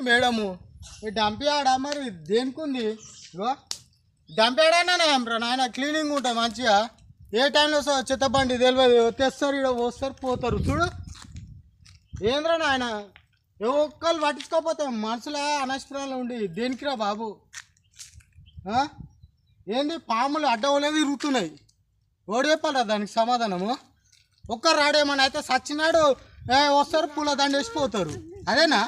madam ఈ డంపియాడా మరి దేనికి ఉంది ఇగో డంపియాడానా నాయన క్లీనింగ్ ఉంటుంది మంచిగా ఏ టైంలో చెత్త బండి తెలియదు తెస్తారు ఇక్కడ వస్తారు పోతారు చూడు ఏంద్రా నాయన ఏ ఒక్కళ్ళు పట్టించుకోకపోతే మనసులో అనవసరాలు ఉండి దేనికిరా బాబు ఏంది పాములు అడ్డవలేదు తిరుగుతున్నాయి ఓడి చెప్పాలా దానికి సమాధానము ఒక్కరు రాడేమని అయితే సచ్చినాడు వస్తారు పూల దండ వేసిపోతారు అదేనా